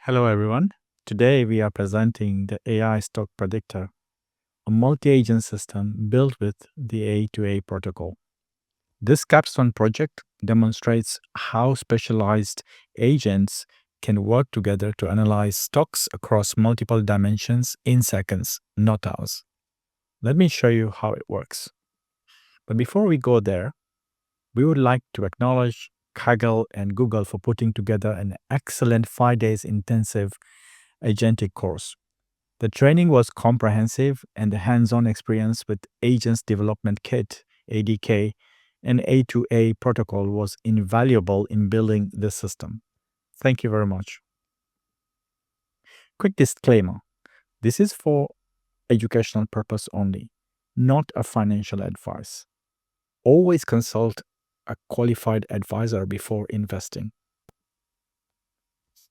Hello, everyone. Today we are presenting the AI Stock Predictor, a multi-agent system built with the A2A protocol. This Capstone project demonstrates how specialized agents can work together to analyze stocks across multiple dimensions in seconds, not hours. Let me show you how it works. But before we go there, we would like to acknowledge Kaggle and Google for putting together an excellent 5 days intensive agentic course. The training was comprehensive, and the hands-on experience with Agents Development Kit (ADK) and A2A Protocol was invaluable in building this system. Thank you very much. Quick disclaimer: this is for educational purpose only, not a financial advice. Always consult a qualified advisor before investing.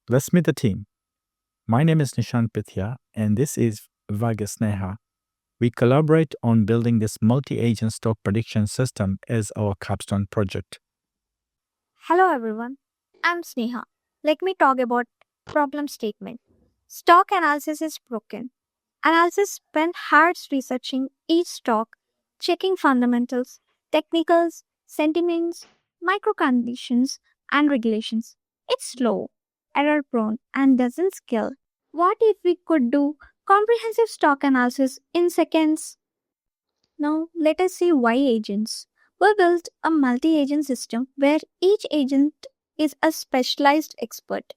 Let's meet the team. My name is Nishant Pithia, and this is Vagasneha. We collaborate on building this multi-agent stock prediction system as our capstone project. Hello everyone, I'm Sneha. Let me talk about problem statement. Stock analysis is broken. Analysis spend hours researching each stock, checking fundamentals, technicals, sentiments, micro conditions, and regulations. It's slow, error prone, and doesn't scale. What if we could do comprehensive stock analysis in seconds? Now, let us see why agents. We built a multi agent system where each agent is a specialized expert.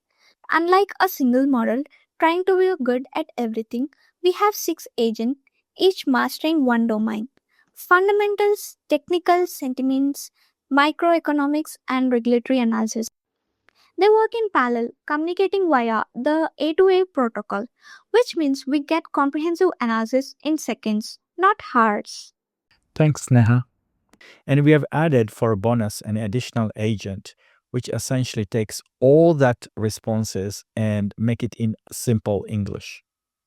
Unlike a single model trying to be good at everything, we have 6 agents, each mastering one domain: fundamentals, technical sentiments, microeconomics, and regulatory analysis. They work in parallel, communicating via the A2A protocol, which means we get comprehensive analysis in seconds, not hours. Thanks, Neha. And we have added for a bonus an additional agent, which essentially takes all that responses and make it in simple English.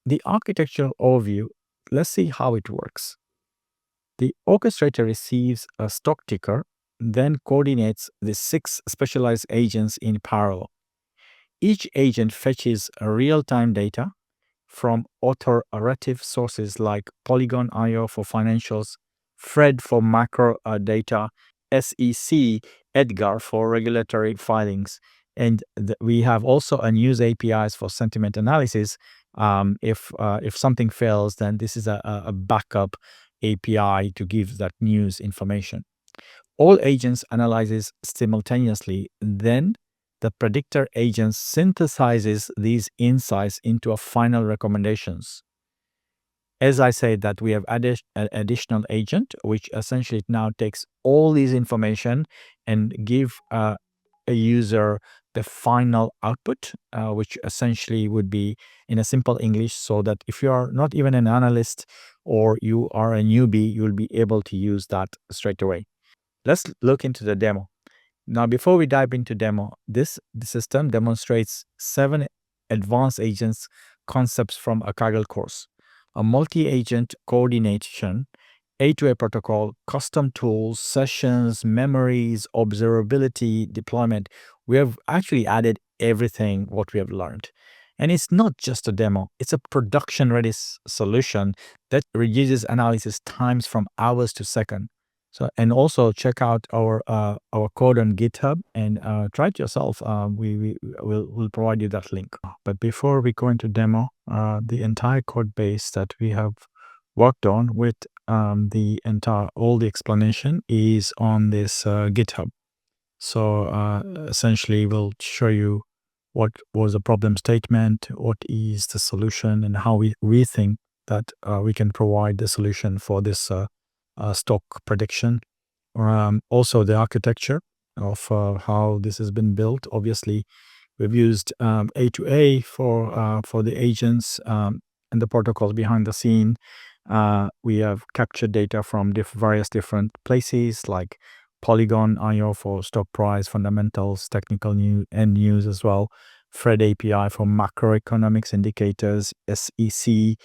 The architectural overview, let's see how it works. The orchestrator receives a stock ticker, then coordinates the 6 specialized agents in parallel. Each agent fetches real-time data from authoritative sources like Polygon.io for financials, Fred for macro data, SEC, Edgar for regulatory filings. And we have also a news APIs for sentiment analysis. If something fails, then this is a backup API to give that news information. All agents analyzes simultaneously. Then the predictor agent synthesizes these insights into a final recommendations. As I said, that we have added an additional agent, which essentially now takes all these information and give a user the final output, which essentially would be in a simple English, so that if you are not even an analyst or you are a newbie, you will be able to use that straight away. Let's look into the demo. Now, before we dive into demo, the system demonstrates 7 advanced agents concepts from a Kaggle course: a multi-agent coordination, A2A protocol, custom tools, sessions, memories, observability, deployment. We have actually added everything what we have learned. And it's not just a demo, it's a production-ready solution that reduces analysis times from hours to seconds. So, and also check out our code on GitHub and try it yourself. We'll provide you that link. But before we go into demo, the entire code base that we have worked on with all the explanation is on this GitHub. So essentially, we'll show you what was the problem statement, what is the solution, and how we think that we can provide the solution for this stock prediction. Also, the architecture of how this has been built. Obviously, we've used A2A for the agents and the protocol behind the scene. We have captured data from various different places like Polygon.io for stock price, fundamentals, technical news, and news as well. Fred API for macroeconomics indicators, SEC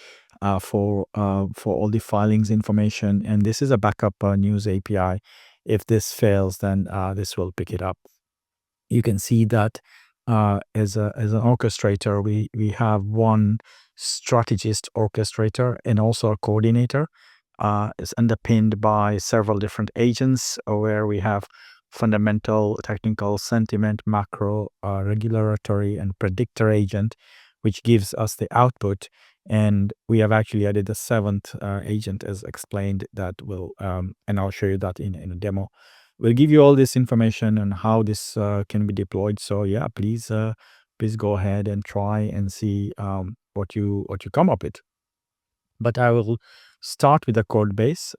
for all the filings information, and this is a backup news API. If this fails, then this will pick it up. You can see that as an orchestrator, we have one strategist orchestrator and also a coordinator. Is underpinned by several different agents, where we have fundamental, technical, sentiment, macro, regulatory, and predictor agent, which gives us the output. And we have actually added a seventh agent, as explained, that will, and I'll show you that in a demo. We'll give you all this information on how this can be deployed. So yeah, please go ahead and try and see what you come up with. But I will start with the code base.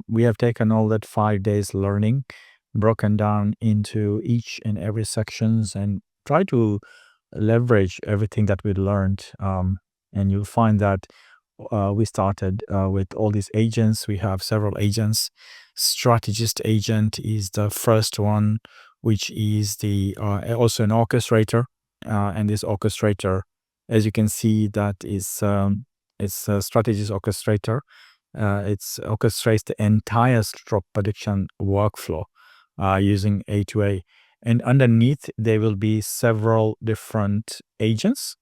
We have taken all that 5 days learning, broken down into each and every sections, and try to leverage everything that we learned. And you'll find that we started with all these agents. We have several agents. Strategist agent is the first one, which is the also an orchestrator. And this orchestrator, as you can see, that is it's a strategist orchestrator. It orchestrates the entire stock prediction workflow using A2A. And underneath, there will be several different agents,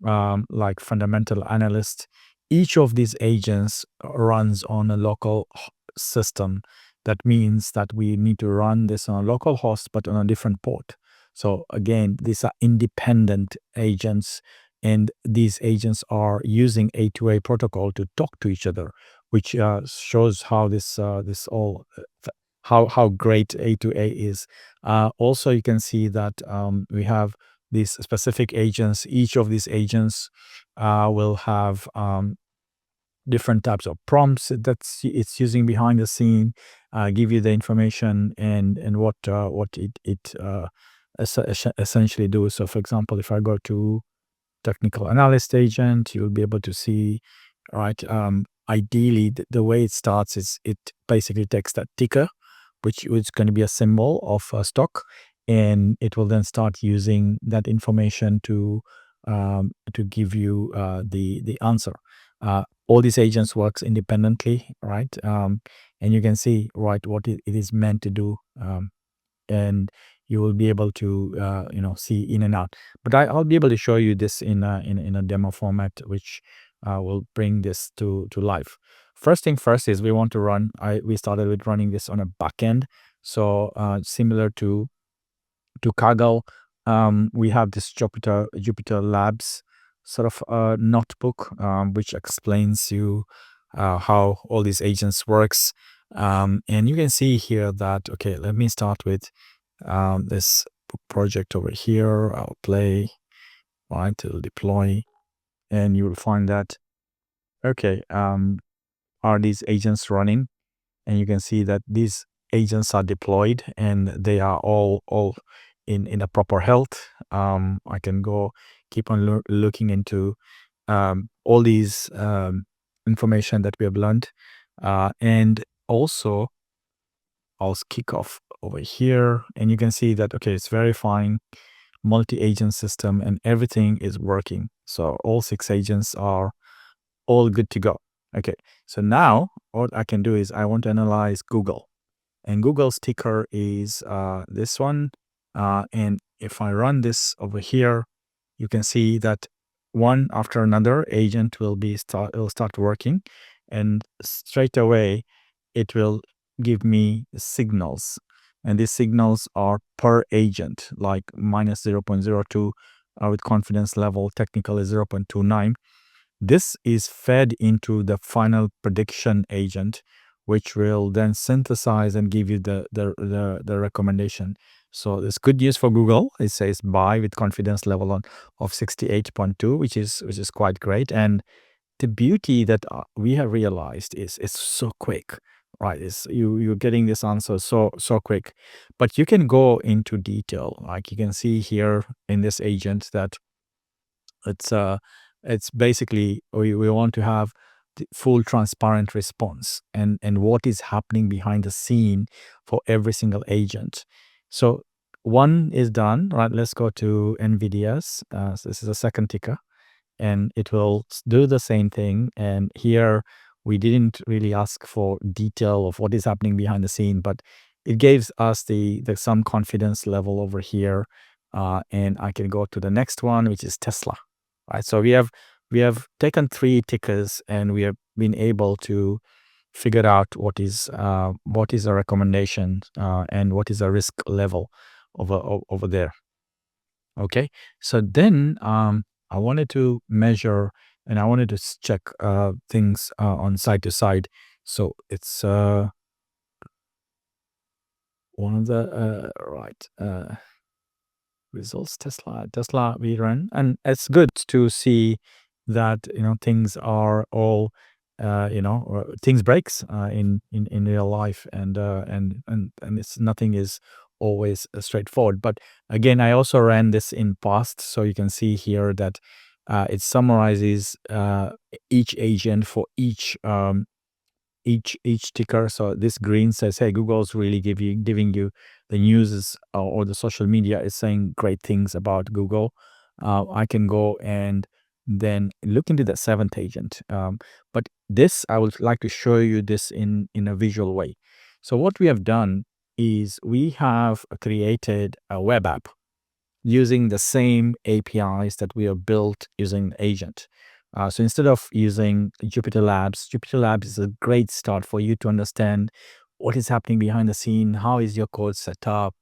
like fundamental analyst. Each of these agents runs on a local system. That means that we need to run this on a local host, but on a different port. So again, these are independent agents, and these agents are using A2A protocol to talk to each other, which shows how this all how great A2A is. Also, you can see that we have these specific agents. Each of these agents will have different types of prompts that it's using behind the scene, give you the information and what it essentially do. So, for example, if I go to technical analyst agent, you'll be able to see, right? Ideally, the way it starts is it basically takes that ticker, which is going to be a symbol of a stock, and it will then start using that information to give you the answer. All these agents works independently, right? And you can see, right, what it is meant to do, and you will be able to see in and out. But I'll be able to show you this in a demo format, which will bring this to life. First thing first is we want to run. We started with running this on a backend, so similar to Kaggle. We have this Jupyter Labs sort of notebook, which explains you how all these agents works. And you can see here that, okay, let me start with this project over here. I'll play, right, it'll deploy, and you will find that, okay, are these agents running? And you can see that these agents are deployed and they are all in a proper health. I can go keep on looking into all these information that we have learned, and also I'll kick off over here, and you can see that, okay, it's verifying multi-agent system and everything is working. So all 6 agents are all good to go. Okay, so now what I can do is I want to analyze Google, and Google's ticker is this one. And if I run this over here, you can see that one after another agent will start working, and straight away it will give me signals, and these signals are per agent, like minus 0.02 with confidence level, technical is 0.29. This is fed into the final prediction agent, which will then synthesize and give you the recommendation. So it's good news for Google. It says buy with confidence level of 68.2, which is quite great. And the beauty that we have realized is it's so quick, right? It's you're getting this answer so quick, but you can go into detail. Like you can see here in this agent that it's basically we want to have the full transparent response and what is happening behind the scene for every single agent. So one is done, right? Let's go to NVIDIA's. So this is a second ticker, and it will do the same thing. And here we didn't really ask for detail of what is happening behind the scene, but it gives us the some confidence level over here. And I can go to the next one, which is Tesla. Right. So we have taken 3 tickers, and we have been able to figure out what is a recommendation, and what is a risk level over there. Okay. So then I wanted to measure, and I wanted to check things on side to side. So it's one of the right results. Tesla we run, and it's good to see that things are all things breaks in real life, and it's nothing is always straightforward. But again, I also ran this in past, so you can see here that it summarizes each agent for each ticker. So this green says, hey, Google's really giving you the news or the social media is saying great things about Google. I can go and then look into the 7th agent. But this, I would like to show you this in a visual way. So what we have done is we have created a web app using the same APIs that we have built using Agent. So instead of using Jupyter Labs is a great start for you to understand what is happening behind the scene, how is your code set up,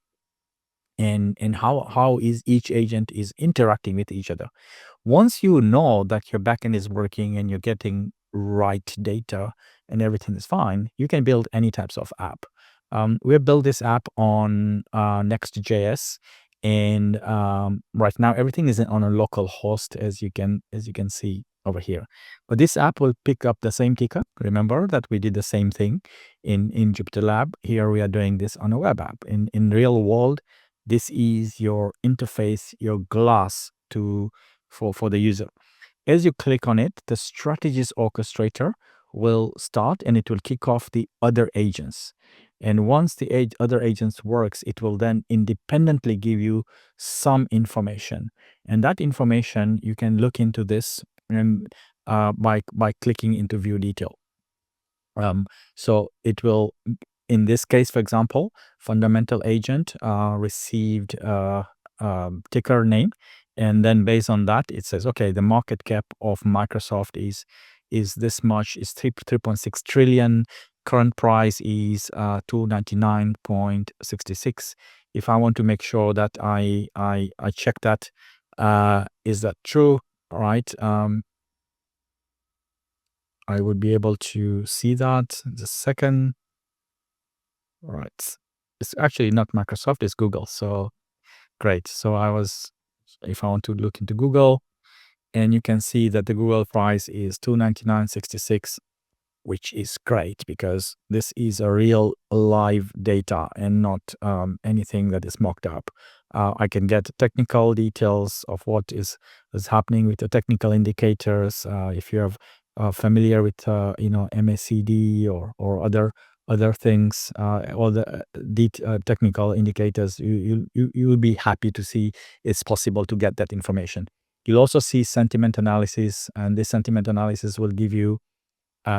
and how is each agent is interacting with each other. Once you know that your backend is working and you're getting right data and everything is fine, you can build any types of app. We have built this app on Next.js, and right now everything is on a local host, as you can see over here. But this app will pick up the same ticker. Remember that we did the same thing in Jupyter Lab. Here we are doing this on a web app. In real world, this is your interface, your glass for the user. As you click on it, the strategist orchestrator will start, and it will kick off the other agents. And once the other agents works, it will then independently give you some information. And that information, you can look into this and by clicking into view detail. So it will, in this case, for example, fundamental agent received ticker name, and then based on that, it says, okay, the market cap of Microsoft is this much, is 3.6 trillion. Current price is 299.66. If I want to make sure that I check that, is that true? All right. I would be able to see that. The second, right. It's actually not Microsoft, it's Google. So great. So if I want to look into Google, and you can see that the Google price is 299.66, which is great because this is a real live data and not anything that is mocked up. I can get technical details of what is happening with the technical indicators. If you're familiar with MACD or other things, all the technical indicators, you will be happy to see it's possible to get that information. You'll also see sentiment analysis, and this sentiment analysis will give you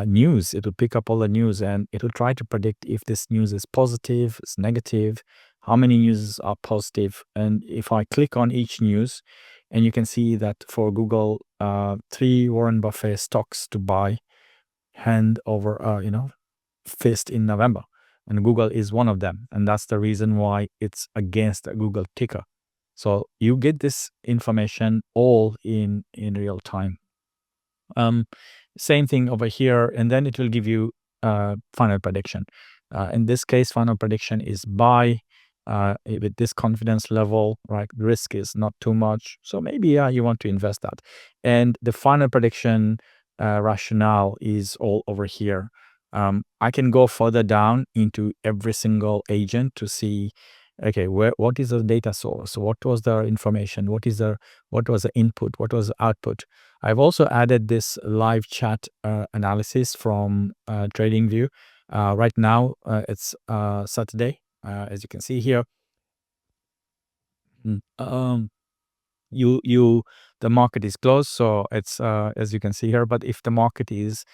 news. It will pick up all the news, and it will try to predict if this news is positive, is negative, how many news are positive. And if I click on each news, and you can see that for Google, 3 Warren Buffett stocks to buy hand over, fist in November. And Google is one of them. And that's the reason why it's against a Google ticker. So you get this information all in real time. Um, Same thing over here, and then it will give you final prediction. In this case, final prediction is buy with this confidence level, right? Risk is not too much, so maybe you want to invest that. And the final prediction rationale is all over here. I can go further down into every single agent to see, okay, what is the data source? What was the information? What was the input? What was the output? I've also added this live chat analysis from TradingView. Right now, it's Saturday, as you can see here. Mm. The market is closed, so it's as you can see here. But if the market is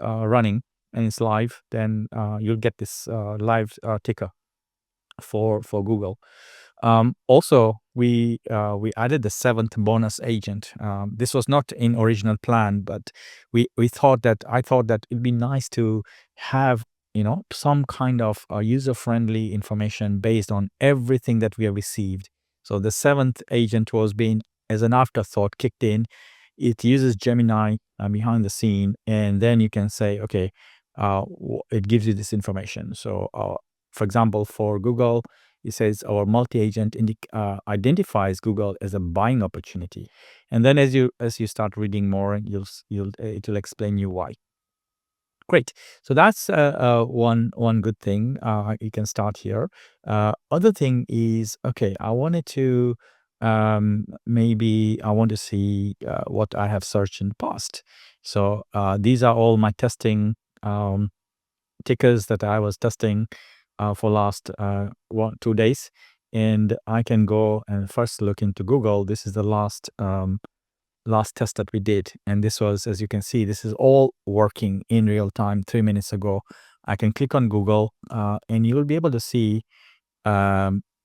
running and it's live, then you'll get this live ticker for Google. Also, we added the seventh bonus agent. This was not in original plan, but we thought that I thought that it'd be nice to have some kind of user friendly information based on everything that we have received. So the seventh agent was being as an afterthought kicked in. It uses Gemini behind the scene, and then you can say, okay, it gives you this information. So, for example, for Google, it says our multi-agent identifies Google as a buying opportunity, and then as you start reading more, it will explain you why. Great. So that's one good thing. You can start here. Other thing is, okay, I wanted to maybe I want to see what I have searched in the past. So these are all my testing tickers that I was testing for last 2 days, and I can go and first look into Google. This is the last test that we did, and this was, as you can see, this is all working in real time 3 minutes ago. I can click on Google, and you will be able to see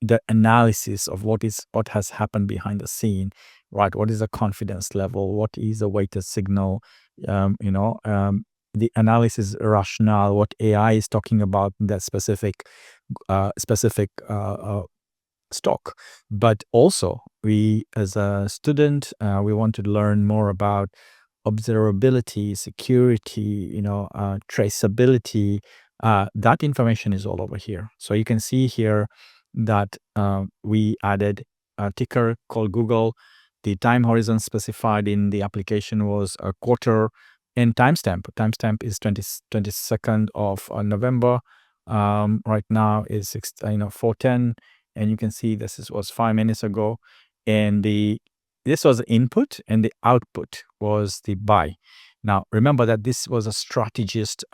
the analysis of what has happened behind the scene, right? What is the confidence level? What is the weighted signal? The analysis rationale, what AI is talking about that specific stock. But also, we as a student, we want to learn more about observability, security, traceability. That information is all over here. So you can see here that we added a ticker called Google. The time horizon specified in the application was a quarter, and timestamp. Timestamp is 22nd of November. Right now is 4:10, and you can see was 5 minutes ago, and this was the input, and the output was the buy. Now remember that this was a strategist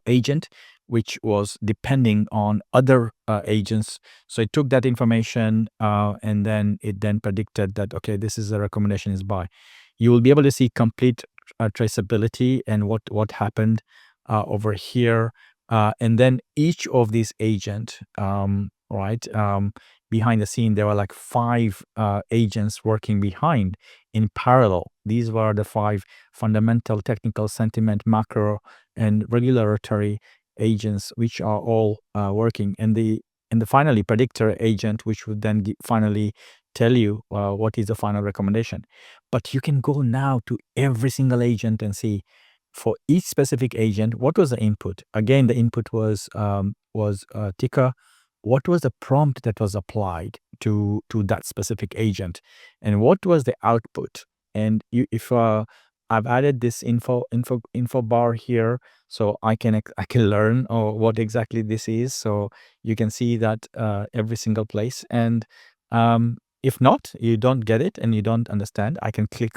agent, which was depending on other agents. So it took that information, and then it predicted that, okay, this is the recommendation is buy. You will be able to see complete traceability and what happened over here. And then each of these agent, right, behind the scene, there were like 5 agents working behind in parallel. These were the 5 fundamental, technical, sentiment, macro, and regulatory agents, which are all working. And the finally predictor agent, which would then finally tell you what is the final recommendation. But you can go now to every single agent and see for each specific agent what was the input. Again, the input was ticker. What was the prompt that was applied to that specific agent, and what was the output? And if I've added this info bar here, so I can learn what exactly this is. So you can see that every single place. And if not, you don't get it and you don't understand, I can click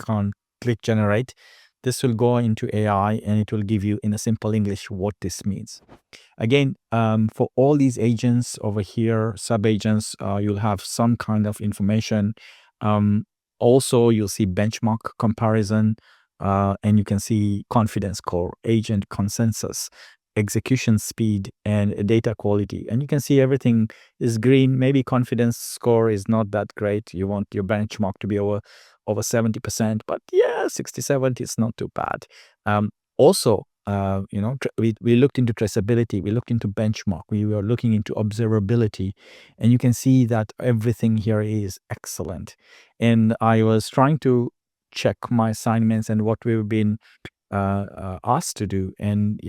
generate. This will go into AI, and it will give you in a simple English what this means. Again, for all these agents over here, sub-agents, you'll have some kind of information. Also, you'll see benchmark comparison, and you can see confidence score, agent consensus, execution speed, and data quality. And you can see everything is green. Maybe confidence score is not that great. You want your benchmark to be over 70%, but yeah, 67 is not too bad. Also, we looked into traceability, we looked into benchmark, we were looking into observability, and you can see that everything here is excellent. And I was trying to check my assignments and what we've been asked to do, and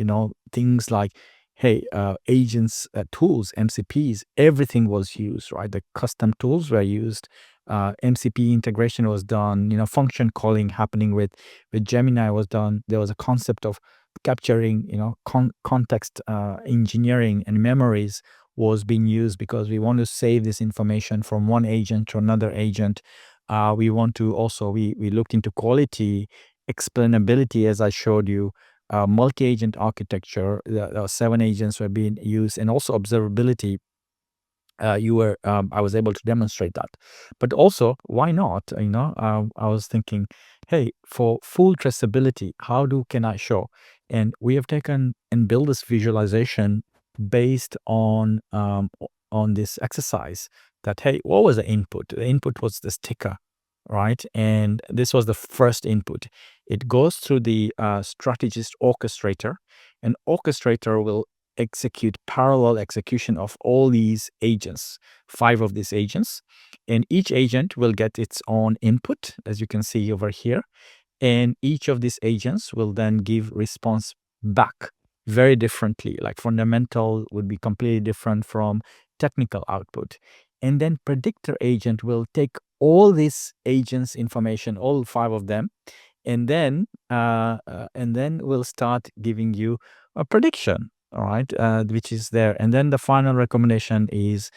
things like, hey, agents, tools, MCPs, everything was used, right? The custom tools were used. MCP integration was done. Function calling happening with Gemini was done. There was a concept of capturing, context engineering and memories was being used, because we want to save this information from one agent to another agent. We want to also, we looked into quality, explainability, as I showed you, multi-agent architecture. There are 7 agents were being used, and also observability. I was able to demonstrate that. But also, why not? I was thinking, hey, for full traceability, how can I show? And we have taken and built this visualization based on on this exercise that, hey, what was the input? The input was the sticker, right? And this was the first input. It goes through the strategist orchestrator, and orchestrator will execute parallel execution of all these agents, 5 of these agents, and each agent will get its own input, as you can see over here, and each of these agents will then give response back very differently. Like fundamental would be completely different from technical output. And then predictor agent will take all these agents information, all 5 of them, and then we'll start giving you a prediction, all right, which is there. And then the final recommendation is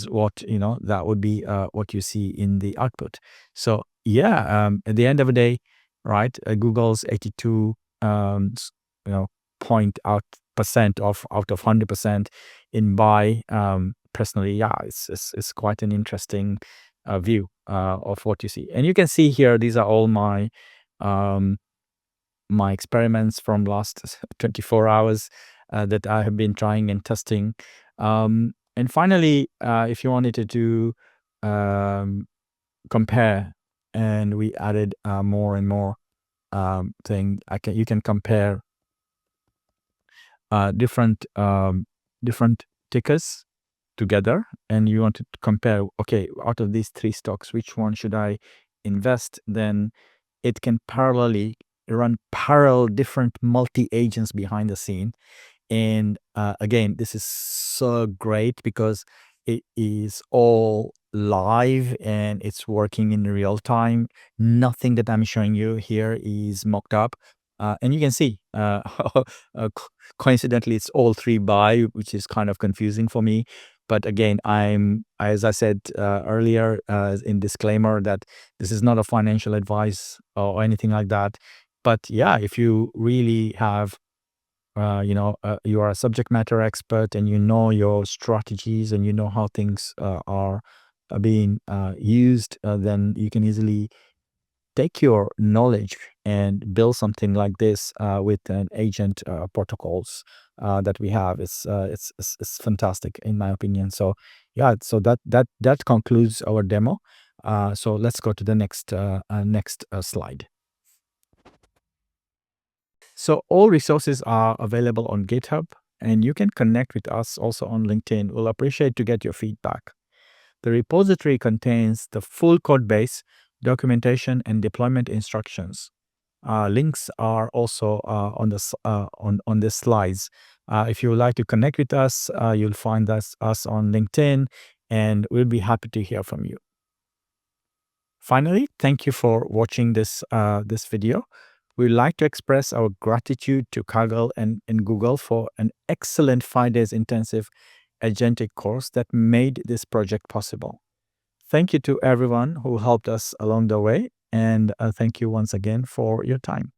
what, that would be what you see in the output. So yeah, at the end of the day, right, Google's 82 you know point out percent of out of 100% in buy, personally, yeah, it's quite an interesting view of what you see. And you can see here, these are all um, my experiments from last 24 hours that I have been trying and testing. And finally, if you wanted to do compare, and we added more and more thing, you can compare different tickers together, and you want to compare, okay, out of these 3 stocks, which one should I invest? Then it can parallelly run parallel different multi agents behind the scene. And again, this is so great because it is all live and it's working in real time. Nothing that I'm showing you here is mocked up. And you can see, coincidentally, it's all 3 buy, which is kind of confusing for me. But again, as I said earlier in disclaimer, that this is not a financial advice or anything like that. But yeah, if you really have you are a subject matter expert and you know your strategies and you know how things are being used, then you can easily take your knowledge and build something like this with an agent protocols that we have. It's fantastic in my opinion. So yeah, so that concludes our demo. So let's go to the next slide. So all resources are available on GitHub, and you can connect with us also on LinkedIn. We'll appreciate to get your feedback. The repository contains the full code base, documentation, and deployment instructions. Links are also on the slides. If you would like to connect with us, you'll find us on LinkedIn, and we'll be happy to hear from you. Finally, thank you for watching this video. We'd like to express our gratitude to Kaggle and Google for an excellent 5 days intensive agentic course that made this project possible. Thank you to everyone who helped us along the way, and thank you once again for your time.